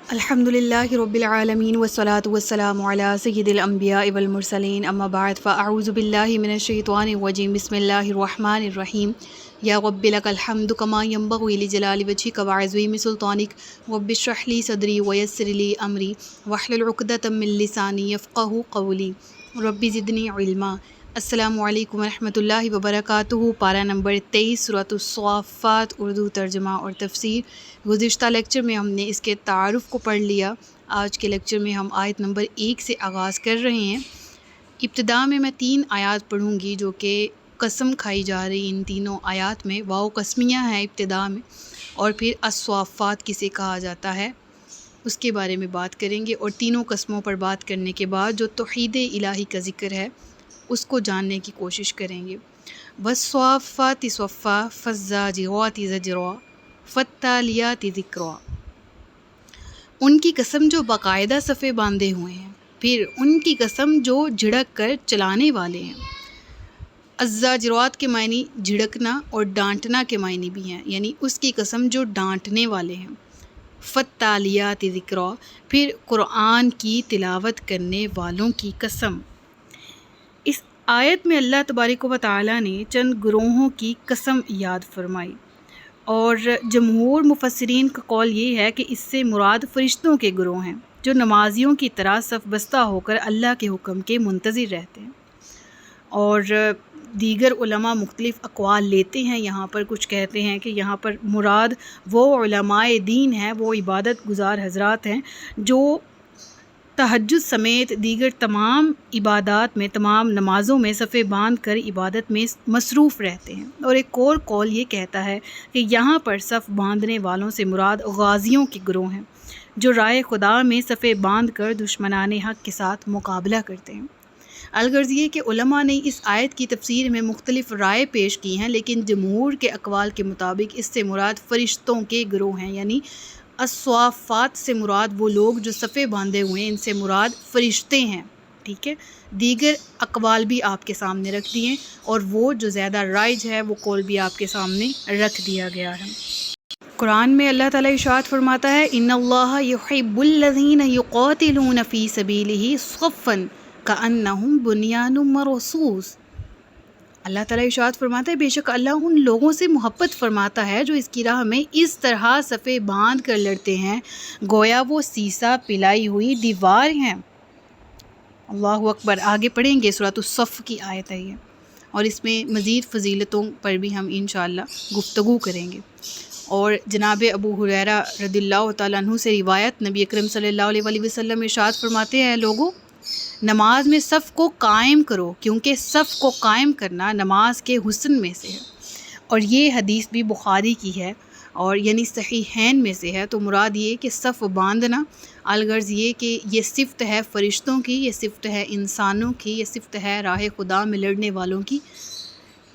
الحمدللہ رب العالمین والصلاة والسلام علی سید الانبیاء والمرسلین اما بعد فاعوذ باللہ من الشیطان الرجیم بسم اللہ الرحمن الرحیم یا رب لک الحمد کما ینبغی لجلال وجہک وعظیم سلطانک رب اشرح لی صدری ویسر لی امری واحلل عقدۃ من لسانی یفقہوا قولی رب زدنی علما۔ السلام علیکم ورحمۃ اللہ وبرکاتہ۔ پارہ نمبر 23 سورۃ الصافات، اردو ترجمہ اور تفسیر۔ گزشتہ لیکچر میں ہم نے اس کے تعارف کو پڑھ لیا۔ آج کے لیکچر میں ہم آیت نمبر 1 سے آغاز کر رہے ہیں۔ ابتدا میں 3 آیات پڑھوں گی جو کہ قسم کھائی جا رہی ان تینوں آیات میں واو قسمیہ ہے ابتدا میں، اور پھر الصافات کسے کہا جاتا ہے اس کے بارے میں بات کریں گے، اور تینوں قسموں پر بات کرنے کے بعد جو توحید الہی کا ذکر ہے اس کو جاننے کی کوشش کریں گے۔ والصافات صفا فالزاجرات زجرا فالتالیات ذکرا۔ ان کی قسم جو باقاعدہ صفے باندھے ہوئے ہیں، پھر ان کی قسم جو جھڑک کر چلانے والے ہیں۔ الزاجرات کے معنی جھڑکنا اور ڈانٹنا کے معنی بھی ہیں، یعنی اس کی قسم جو ڈانٹنے والے ہیں۔ فالتالیات ذکرا، پھر قرآن کی تلاوت کرنے والوں کی قسم۔ اس آیت میں اللہ تبارک و تعالیٰ نے چند گروہوں کی قسم یاد فرمائی، اور جمہور مفسرین کا قول یہ ہے کہ اس سے مراد فرشتوں کے گروہ ہیں جو نمازیوں کی طرح صف بستہ ہو کر اللہ کے حکم کے منتظر رہتے ہیں۔ اور دیگر علماء مختلف اقوال لیتے ہیں، یہاں پر کچھ کہتے ہیں کہ یہاں پر مراد وہ علماء دین ہیں، وہ عبادت گزار حضرات ہیں جو تہجد سمیت دیگر تمام عبادات میں، تمام نمازوں میں صفے باندھ کر عبادت میں مصروف رہتے ہیں۔ اور ایک اور قول یہ کہتا ہے کہ یہاں پر صف باندھنے والوں سے مراد غازیوں کے گروہ ہیں جو رائے خدا میں صفے باندھ کر دشمنان حق کے ساتھ مقابلہ کرتے ہیں۔ الغرض یہ کہ علماء نے اس آیت کی تفسیر میں مختلف رائے پیش کی ہیں، لیکن جمہور کے اقوال کے مطابق اس سے مراد فرشتوں کے گروہ ہیں، یعنی الصافات سے مراد وہ لوگ جو صفے باندھے ہوئے ہیں، ان سے مراد فرشتے ہیں۔ ٹھیک ہے، دیگر اقوال بھی آپ کے سامنے رکھ دیے، اور وہ جو زیادہ رائج ہے وہ قول بھی آپ کے سامنے رکھ دیا گیا ہے۔ قرآن میں اللہ تعالیٰ ارشاد فرماتا ہے ان اللہ یحب الذین یقاتلون فی سبیلہ صفا کأنہم بنیان مرصوص۔ اللہ تعالیٰ ارشاد فرماتا ہے بے شک اللہ ان لوگوں سے محبت فرماتا ہے جو اس کی راہ میں اس طرح صفے باندھ کر لڑتے ہیں گویا وہ سیسا پلائی ہوئی دیوار ہیں۔ اللہ اکبر۔ آگے پڑھیں گے، سورۃ الصف کی آیت ہے یہ، اور اس میں مزید فضیلتوں پر بھی ہم انشاءاللہ گفتگو کریں گے۔ اور جناب ابو ہریرہ رضی اللہ تعالیٰ عنہ سے روایت، نبی اکرم صلی اللہ علیہ وآلہ وسلم ارشاد فرماتے ہیں لوگوں نماز میں صف کو قائم کرو، کیونکہ صف کو قائم کرنا نماز کے حسن میں سے ہے۔ اور یہ حدیث بھی بخاری کی ہے، اور یعنی صحیحین میں سے ہے، تو مراد یہ کہ صف باندھنا، الغرض یہ کہ یہ صفت ہے فرشتوں کی، یہ صفت ہے انسانوں کی، یہ صفت ہے راہ خدا میں لڑنے والوں کی،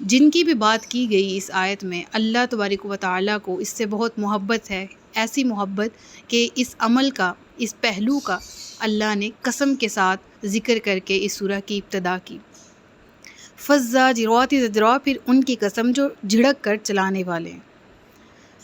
جن کی بھی بات کی گئی اس آیت میں۔ اللہ تبارک و تعالیٰ کو اس سے بہت محبت ہے، ایسی محبت کہ اس عمل کا، اس پہلو کا اللہ نے قسم کے ساتھ ذکر کر کے اس سورہ کی ابتدا کی۔ فالزاجرات زجرا، پھر ان کی قسم جو جھڑک کر چلانے والے ہیں۔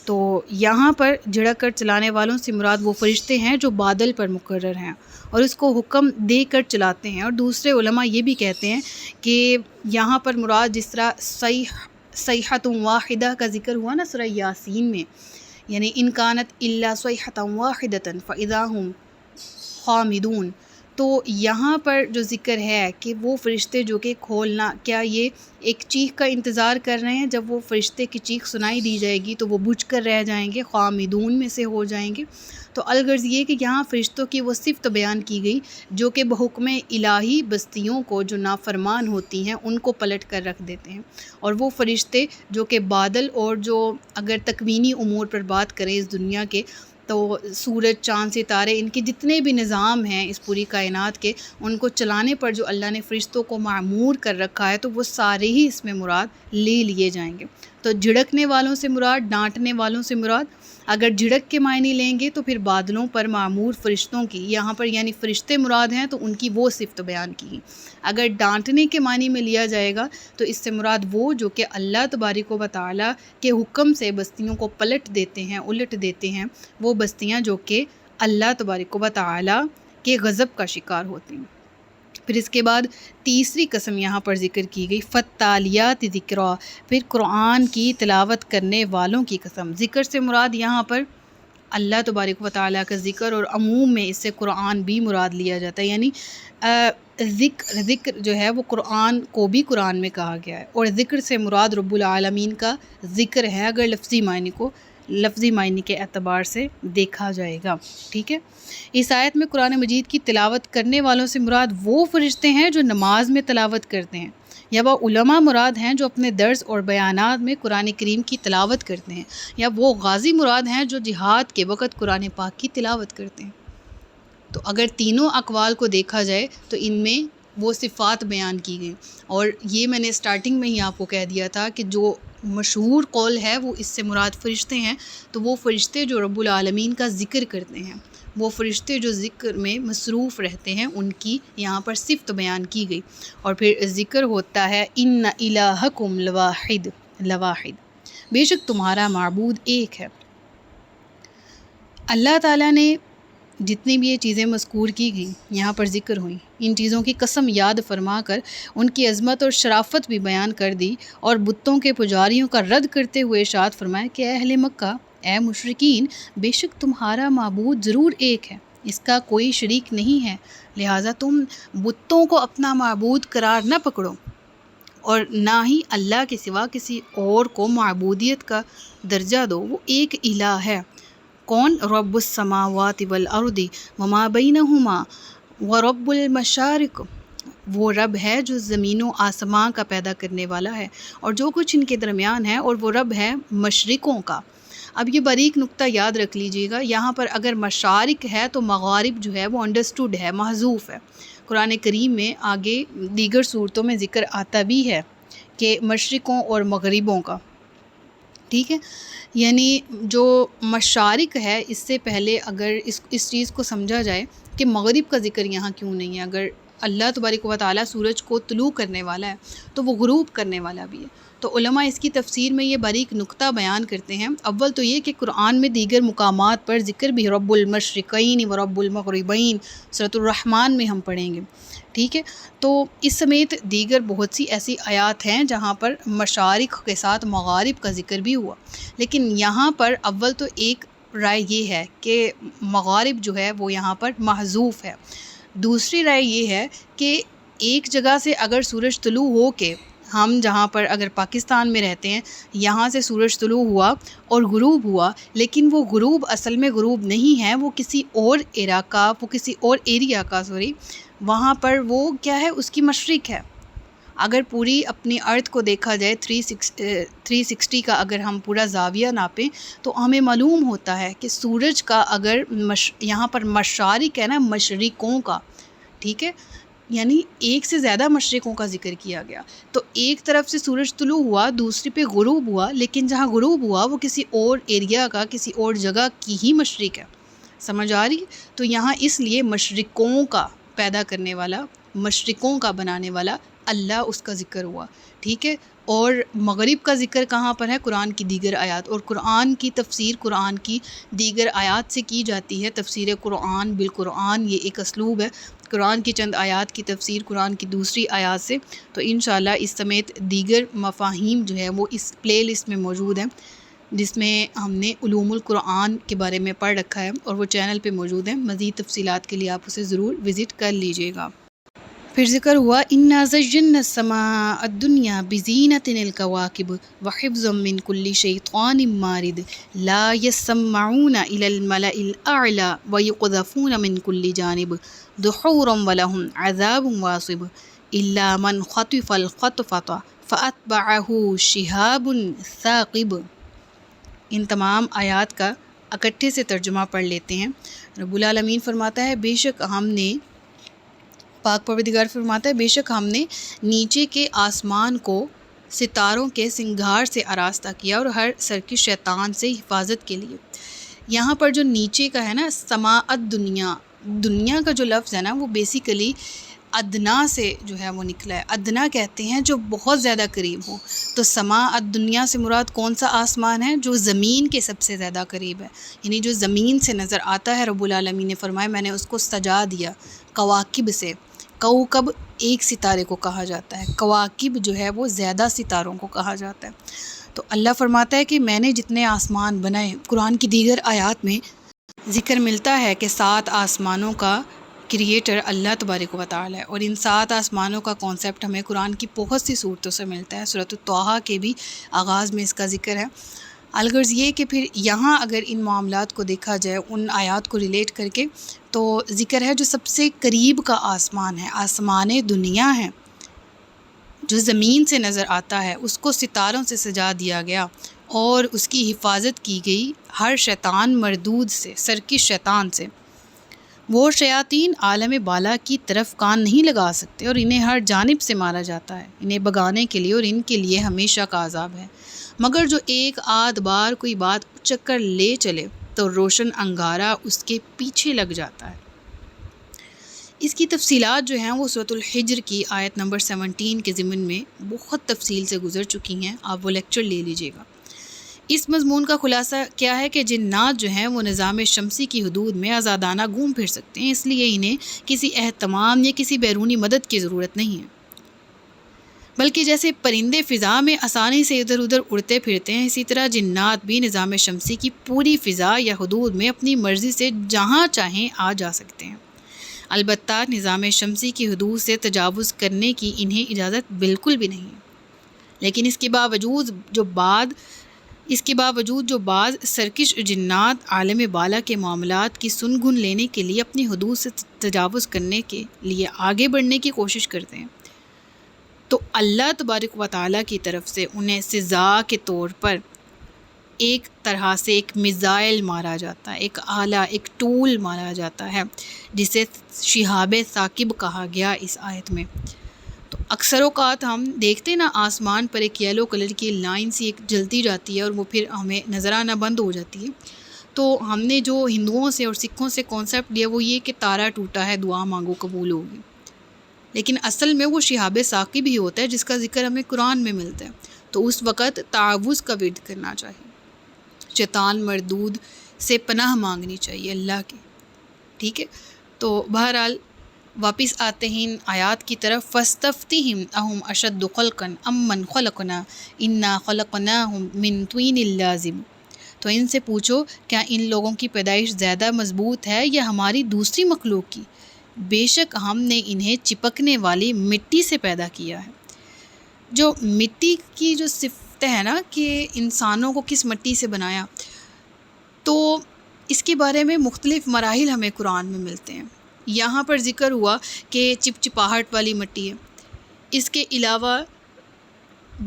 تو یہاں پر جھڑک کر چلانے والوں سے مراد وہ فرشتے ہیں جو بادل پر مقرر ہیں اور اس کو حکم دے کر چلاتے ہیں۔ اور دوسرے علماء یہ بھی کہتے ہیں کہ یہاں پر مراد جس طرح صیحۃ واحدہ کا ذکر ہوا نا سورہ یاسین میں، یعنی ان کانت الا صیحۃ واحدۃ فاذا هم خامدون، تو یہاں پر جو ذکر ہے کہ وہ فرشتے جو کہ کھولنا، کیا یہ ایک چیخ کا انتظار کر رہے ہیں؟ جب وہ فرشتے کی چیخ سنائی دی جائے گی تو وہ بجھ کر رہ جائیں گے، خامدون میں سے ہو جائیں گے۔ تو الغرض یہ کہ یہاں فرشتوں کی وہ صفت بیان کی گئی جو کہ بحکم الہی بستیوں کو جو نافرمان ہوتی ہیں ان کو پلٹ کر رکھ دیتے ہیں۔ اور وہ فرشتے جو کہ بادل، اور جو اگر تکوینی امور پر بات کریں اس دنیا کے، تو سورج، چاند، ستارے، ان کے جتنے بھی نظام ہیں اس پوری کائنات کے، ان کو چلانے پر جو اللہ نے فرشتوں کو معمور کر رکھا ہے، تو وہ سارے ہی اس میں مراد لے لیے جائیں گے۔ تو جھڑکنے والوں سے مراد، ڈانٹنے والوں سے مراد، اگر جھڑک کے معنی لیں گے تو پھر بادلوں پر معمور فرشتوں کی، یہاں پر یعنی فرشتے مراد ہیں تو ان کی وہ صفت بیان کی۔ اگر ڈانٹنے کے معنی میں لیا جائے گا تو اس سے مراد وہ جو کہ اللہ تبارک و تعالیٰ کے حکم سے بستیوں کو پلٹ دیتے ہیں، الٹ دیتے ہیں، وہ بستیاں جو کہ اللہ تبارک و تعالی کے غضب کا شکار ہوتے ہیں۔ پھر اس کے بعد تیسری قسم یہاں پر ذکر کی گئی فالتالیات ذکرا، پھر قرآن کی تلاوت کرنے والوں کی قسم۔ ذکر سے مراد یہاں پر اللہ تبارک و تعالیٰ کا ذکر، اور عموم میں اس سے قرآن بھی مراد لیا جاتا ہے، یعنی ذکر جو ہے وہ قرآن کو بھی قرآن میں کہا گیا ہے، اور ذکر سے مراد رب العالمین کا ذکر ہے اگر لفظی معنی کے اعتبار سے دیکھا جائے گا، ٹھیک ہے۔ اس آیت میں قرآن مجید کی تلاوت کرنے والوں سے مراد وہ فرشتے ہیں جو نماز میں تلاوت کرتے ہیں، یا وہ علماء مراد ہیں جو اپنے درس اور بیانات میں قرآن کریم کی تلاوت کرتے ہیں، یا وہ غازی مراد ہیں جو جہاد کے وقت قرآن پاک کی تلاوت کرتے ہیں۔ تو اگر تینوں اقوال کو دیکھا جائے تو ان میں وہ صفات بیان کی گئی، اور یہ میں نے سٹارٹنگ میں ہی آپ کو کہہ دیا تھا کہ جو مشہور قول ہے وہ اس سے مراد فرشتے ہیں، تو وہ فرشتے جو رب العالمین کا ذکر کرتے ہیں، وہ فرشتے جو ذکر میں مصروف رہتے ہیں، ان کی یہاں پر صفت بیان کی گئی۔ اور پھر ذکر ہوتا ہے ان الہکم لواحد، بے شک تمہارا معبود ایک ہے۔ اللہ تعالیٰ نے جتنی بھی یہ چیزیں مذکور کی گئیں یہاں پر ذکر ہوئیں، ان چیزوں کی قسم یاد فرما کر ان کی عظمت اور شرافت بھی بیان کر دی، اور بتوں کے پجاریوں کا رد کرتے ہوئے ارشاد فرمایا کہ اے اہل مکہ، اے مشرکین، بے شک تمہارا معبود ضرور ایک ہے، اس کا کوئی شریک نہیں ہے، لہٰذا تم بتوں کو اپنا معبود قرار نہ پکڑو، اور نہ ہی اللہ کے سوا کسی اور کو معبودیت کا درجہ دو۔ وہ ایک الہ ہے۔ کون؟ رب السماوات والارض وما بینہما ورب المشارق، وہ رب ہے جو زمین و آسمان کا پیدا کرنے والا ہے اور جو کچھ ان کے درمیان ہے، اور وہ رب ہے مشرقوں کا۔ اب یہ باریک نقطہ یاد رکھ لیجئے گا، یہاں پر اگر مشارق ہے تو مغارب جو ہے وہ انڈرسٹوڈ ہے، محذوف ہے۔ قرآن کریم میں آگے دیگر صورتوں میں ذکر آتا بھی ہے کہ مشرقوں اور مغربوں کا، ٹھیک ہے۔ یعنی جو مشارق ہے، اس سے پہلے اگر اس چیز کو سمجھا جائے کہ مغرب کا ذکر یہاں کیوں نہیں ہے، اگر اللہ تبارک و تعالیٰ سورج کو طلوع کرنے والا ہے تو وہ غروب کرنے والا بھی ہے، تو علماء اس کی تفسیر میں یہ باریک نقطہ بیان کرتے ہیں۔ اول تو یہ کہ قرآن میں دیگر مقامات پر ذکر بھی رب المشرقین و رب المغربین، سورۃ الرحمن میں ہم پڑھیں گے، ٹھیک ہے۔ تو اس سمیت دیگر بہت سی ایسی آیات ہیں جہاں پر مشارق کے ساتھ مغارب کا ذکر بھی ہوا، لیکن یہاں پر اول تو ایک رائے یہ ہے کہ مغارب جو ہے وہ یہاں پر محذوف ہے۔ دوسری رائے یہ ہے کہ ایک جگہ سے اگر سورج طلوع ہو کے، ہم جہاں پر اگر پاکستان میں رہتے ہیں، یہاں سے سورج طلوع ہوا اور غروب ہوا، لیکن وہ غروب اصل میں غروب نہیں ہے، وہ کسی اور علاقہ، وہ کسی اور ایریا کا وہاں پر وہ کیا ہے، اس کی مشرق ہے۔ اگر پوری اپنی ارتھ کو دیکھا جائے 360 کا اگر ہم پورا زاویہ ناپیں تو ہمیں معلوم ہوتا ہے کہ سورج کا اگر یہاں پر مشارق ہے نا، مشرقوں کا، ٹھیک ہے، یعنی ایک سے زیادہ مشرقوں کا ذکر کیا گیا، تو ایک طرف سے سورج طلوع ہوا، دوسری پہ غروب ہوا، لیکن جہاں غروب ہوا وہ کسی اور ایریا کا، کسی اور جگہ کی ہی مشرق ہے، سمجھ آ رہی؟ تو یہاں اس لیے مشرقوں کا پیدا کرنے والا، مشرقوں کا بنانے والا اللہ، اس کا ذکر ہوا، ٹھیک ہے۔ اور مغرب کا ذکر کہاں پر ہے؟ قرآن کی دیگر آیات، اور قرآن کی تفسیر قرآن کی دیگر آیات سے کی جاتی ہے۔ تفسیر قرآن بالقرآن یہ ایک اسلوب ہے، قرآن کی چند آیات کی تفسیر قرآن کی دوسری آیات سے۔ تو انشاءاللہ اس سمیت دیگر مفاہیم جو ہے وہ اس پلے لسٹ میں موجود ہیں، جس میں ہم نے علوم القرآن کے بارے میں پڑھ رکھا ہے، اور وہ چینل پہ موجود ہیں۔ مزید تفصیلات کے لیے آپ اسے ضرور وزٹ کر لیجئے گا۔ پھر ذکر ہوا اِنَّا زَيَّنَّا السَّمَاءَ الدُّنْيَا بِزِينَةٍ الْكَوَاكِبِ وَحِفْظًا مِّن كُلِّ شَيْطَانٍ مَارِدٍ لَا يَسَّمَّعُونَ إِلَى الْمَلَإِ الْأَعْلَى وَيُقْذَفُونَ مِن كُلِّ جَانِبٍ دُحُورًا وَلَهُمْ عَذَابٌ وَاصِبٌ إِلَّا مَنْ خَطِفَ الْخَطْفَةَ فَأَتْبَعَهُ شِهَابٌ ثَاقِبٌ۔ ان تمام آیات کا اکٹھے سے ترجمہ پڑھ لیتے ہیں۔ رب العالمین فرماتا ہے، بے شک ہم نے، پاک پروردگار فرماتا ہے، بے شک ہم نے نیچے کے آسمان کو ستاروں کے سنگھار سے آراستہ کیا اور ہر سرکش شیطان سے حفاظت کے لیے۔ یہاں پر جو نیچے کا ہے نا، سماء الدنیا، دنیا کا جو لفظ ہے نا، وہ بیسیکلی ادنا سے جو ہے وہ نکلا ہے۔ ادنا کہتے ہیں جو بہت زیادہ قریب ہو، تو سما الدنیا سے مراد کون سا آسمان ہے؟ جو زمین کے سب سے زیادہ قریب ہے، یعنی جو زمین سے نظر آتا ہے۔ رب العالمین نے فرمایا میں نے اس کو سجا دیا کواکب سے۔ کوکب ایک ستارے کو کہا جاتا ہے، کواکب جو ہے وہ زیادہ ستاروں کو کہا جاتا ہے۔ تو اللہ فرماتا ہے کہ میں نے جتنے آسمان بنائے، قرآن کی دیگر آیات میں ذکر ملتا ہے کہ 7 آسمانوں کا کریٹر اللہ تبارک و تعالی ہے، اور ان 7 آسمانوں کا کانسیپٹ ہمیں قرآن کی بہت سی صورتوں سے ملتا ہے۔ سورۃ الطٰہٰ کے بھی آغاز میں اس کا ذکر ہے۔ الغرض یہ کہ پھر یہاں اگر ان معاملات کو دیکھا جائے، ان آیات کو ریلیٹ کر کے، تو ذکر ہے جو سب سے قریب کا آسمان ہے، آسمان دنیا ہے، جو زمین سے نظر آتا ہے، اس کو ستاروں سے سجا دیا گیا اور اس کی حفاظت کی گئی ہر شیطان مردود سے، سرکش شیطان سے۔ وہ شیاطین عالم بالا کی طرف کان نہیں لگا سکتے اور انہیں ہر جانب سے مارا جاتا ہے، انہیں بگانے کے لیے اور ان کے لیے ہمیشہ کا عذاب ہے۔ مگر جو ایک آدھ بار کوئی بات اچک کر لے چلے تو روشن انگارہ اس کے پیچھے لگ جاتا ہے۔ اس کی تفصیلات جو ہیں وہ سورۃ الحجر کی آیت نمبر 17 کے ضمن میں بہت تفصیل سے گزر چکی ہیں، آپ وہ لیکچر لے لیجئے گا۔ اس مضمون کا خلاصہ کیا ہے کہ جنات جو ہیں وہ نظام شمسی کی حدود میں آزادانہ گھوم پھر سکتے ہیں، اس لیے انہیں کسی اہتمام یا کسی بیرونی مدد کی ضرورت نہیں ہے، بلکہ جیسے پرندے فضا میں آسانی سے ادھر ادھر اڑتے پھرتے ہیں، اسی طرح جنات بھی نظام شمسی کی پوری فضا یا حدود میں اپنی مرضی سے جہاں چاہیں آ جا سکتے ہیں۔ البتہ نظام شمسی کی حدود سے تجاوز کرنے کی انہیں اجازت بالکل بھی نہیں ہے، لیکن اس کے باوجود جو بعض سرکش جنات عالم بالا کے معاملات کی سن گن لینے کے لیے اپنی حدود سے تجاوز کرنے کے لیے آگے بڑھنے کی کوشش کرتے ہیں، تو اللہ تبارک و تعالیٰ کی طرف سے انہیں سزا کے طور پر ایک طرح سے ایک میزائل مارا جاتا ہے، ایک آلہ، ایک ٹول مارا جاتا ہے، جسے شہاب ثاقب کہا گیا اس آیت میں۔ تو اکثر اوقات ہم دیکھتے نا آسمان پر ایک یلو کلر کی لائن سی ایک جلتی جاتی ہے اور وہ پھر ہمیں نظر آنا بند ہو جاتی ہے، تو ہم نے جو ہندوؤں سے اور سکھوں سے کانسیپٹ لیا وہ یہ کہ تارا ٹوٹا ہے، دعا مانگو قبول ہوگی، لیکن اصل میں وہ شہاب ثاقب ہی ہوتا ہے جس کا ذکر ہمیں قرآن میں ملتا ہے۔ تو اس وقت تعوذ کا ورد کرنا چاہیے، شیطان مردود سے پناہ مانگنی چاہیے اللہ کی، ٹھیک ہے۔ تو بہرحال واپس آتے ہیں ان آیات کی طرف۔ فَاسْتَفْتِهِمْ أَهُمْ أَشَدُّ خَلْقًا أَمَّنْ خَلَقْنَا إِنَّا خَلَقْنَاهُمْ مِنْ طِينٍ لَازِبٍ، تو ان سے پوچھو کیا ان لوگوں کی پیدائش زیادہ مضبوط ہے یا ہماری دوسری مخلوق کی؟ بے شک ہم نے انہیں چپکنے والی مٹی سے پیدا کیا ہے۔ جو مٹی کی جو صفت ہے نا کہ انسانوں کو کس مٹی سے بنایا، تو اس کے بارے میں مختلف مراحل ہمیں قرآن میں ملتے ہیں۔ یہاں پر ذکر ہوا کہ چپچپاہٹ والی مٹی ہے، اس کے علاوہ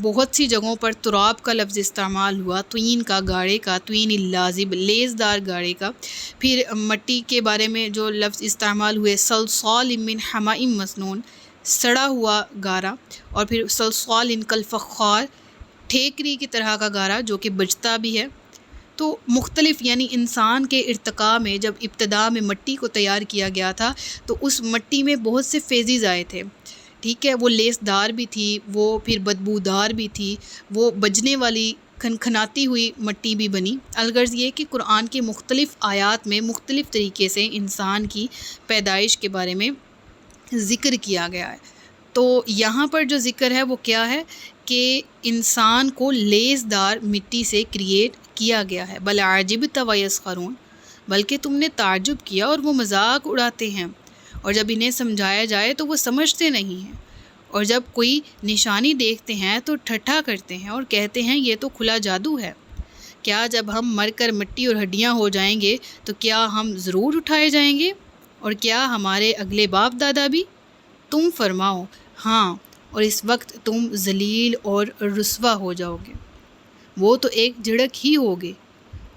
بہت سی جگہوں پر تراب کا لفظ استعمال ہوا، طین کا، گاڑے کا، طین اللازب، لیزدار گاڑے کا۔ پھر مٹی کے بارے میں جو لفظ استعمال ہوئے صلصال من حماء مسنون، سڑا ہوا گارا، اور پھر صلصال کالفخار، ٹھیکری کی طرح کا گارا جو کہ بجتا بھی ہے۔ تو مختلف یعنی انسان کے ارتقاء میں جب ابتدا میں مٹی کو تیار کیا گیا تھا تو اس مٹی میں بہت سے فیزز آئے تھے، ٹھیک ہے، وہ لیس دار بھی تھی، وہ پھر بدبودار بھی تھی، وہ بجنے والی کھنکھناتی ہوئی مٹی بھی بنی۔ الغرض یہ کہ قرآن کے مختلف آیات میں مختلف طریقے سے انسان کی پیدائش کے بارے میں ذکر کیا گیا ہے۔ تو یہاں پر جو ذکر ہے وہ کیا ہے کہ انسان کو لیس دار مٹی سے کریٹ کیا گیا ہے۔ بل عجبت ویسخرون، بلکہ تم نے تعجب کیا اور وہ مذاق اڑاتے ہیں، اور جب انہیں سمجھایا جائے تو وہ سمجھتے نہیں ہیں، اور جب کوئی نشانی دیکھتے ہیں تو ٹھٹھا کرتے ہیں اور کہتے ہیں یہ تو کھلا جادو ہے۔ کیا جب ہم مر کر مٹی اور ہڈیاں ہو جائیں گے تو کیا ہم ضرور اٹھائے جائیں گے، اور کیا ہمارے اگلے باپ دادا بھی؟ تم فرماؤ ہاں، اور اس وقت تم ذلیل اور رسوا ہو جاؤ گے، وہ تو ایک جھڑک ہی ہوگے۔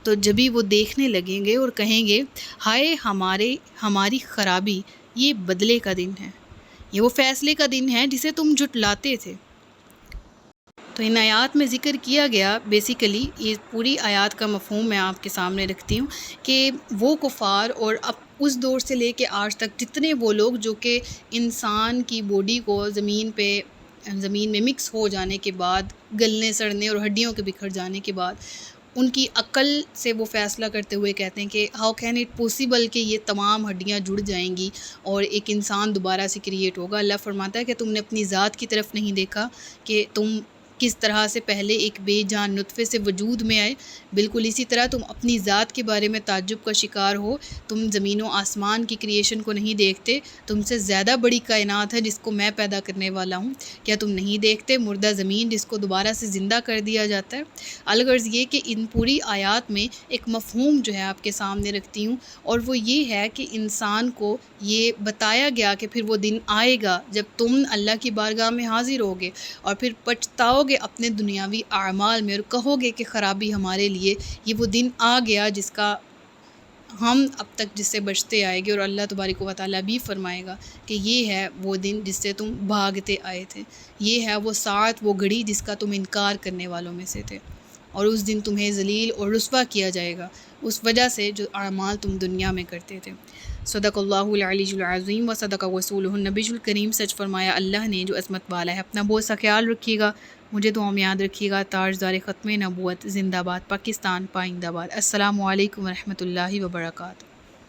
تو جبھی وہ دیکھنے لگیں گے اور کہیں گے ہائے ہماری خرابی، یہ بدلے کا دن ہے، یہ وہ فیصلے کا دن ہے جسے تم جھٹلاتے تھے۔ تو ان آیات میں ذکر کیا گیا بیسیکلی یہ پوری آیات کا مفہوم میں آپ کے سامنے رکھتی ہوں کہ وہ کفار اور اب اس دور سے لے کے آج تک جتنے وہ لوگ جو کہ انسان کی باڈی کو زمین میں مکس ہو جانے کے بعد، گلنے سڑنے اور ہڈیوں کے بکھر جانے کے بعد، ان کی عقل سے وہ فیصلہ کرتے ہوئے کہتے ہیں کہ ہاؤ کین اٹ پاسبل کہ یہ تمام ہڈیاں جڑ جائیں گی اور ایک انسان دوبارہ سے کریٹ ہوگا۔ اللہ فرماتا ہے کہ تم نے اپنی ذات کی طرف نہیں دیکھا کہ تم کس طرح سے پہلے ایک بے جان نطفے سے وجود میں آئے، بالکل اسی طرح تم اپنی ذات کے بارے میں تعجب کا شکار ہو۔ تم زمین و آسمان کی کریشن کو نہیں دیکھتے، تم سے زیادہ بڑی کائنات ہے جس کو میں پیدا کرنے والا ہوں، کیا تم نہیں دیکھتے؟ مردہ زمین جس کو دوبارہ سے زندہ کر دیا جاتا ہے۔ الغرض یہ کہ ان پوری آیات میں ایک مفہوم جو ہے آپ کے سامنے رکھتی ہوں، اور وہ یہ ہے کہ انسان کو یہ بتایا گیا کہ پھر وہ دن آئے گا جب تم اللہ کی بارگاہ میں حاضر ہوگے اور پھر پچھتاؤ گے اپنے دنیاوی اعمال میں اور کہو گے کہ خرابی ہمارے لیے، یہ وہ دن آ گیا جس کا ہم اب تک جس سے بچتے آئے گے، اور اللہ تبارک و تعالیٰ بھی فرمائے گا کہ یہ ہے وہ دن جس سے تم بھاگتے آئے تھے، یہ ہے وہ ساعت، وہ گھڑی جس کا تم انکار کرنے والوں میں سے تھے، اور اس دن تمہیں ذلیل اور رسوا کیا جائے گا اس وجہ سے جو اعمال تم دنیا میں کرتے تھے۔ صدق اللہ العلی العظیم و صدق رسولہ النبی الکریم۔ سچ فرمایا اللہ نے جو عظمت والا ہے۔ اپنا بہت سا خیال رکھیے گا، مجھے دعا میں یاد رکھیے گا۔ تاجدار ختم نبوت زندہ باد، پاکستان پائندہ باد۔ السلام علیکم ورحمۃ اللہ وبرکاتہ۔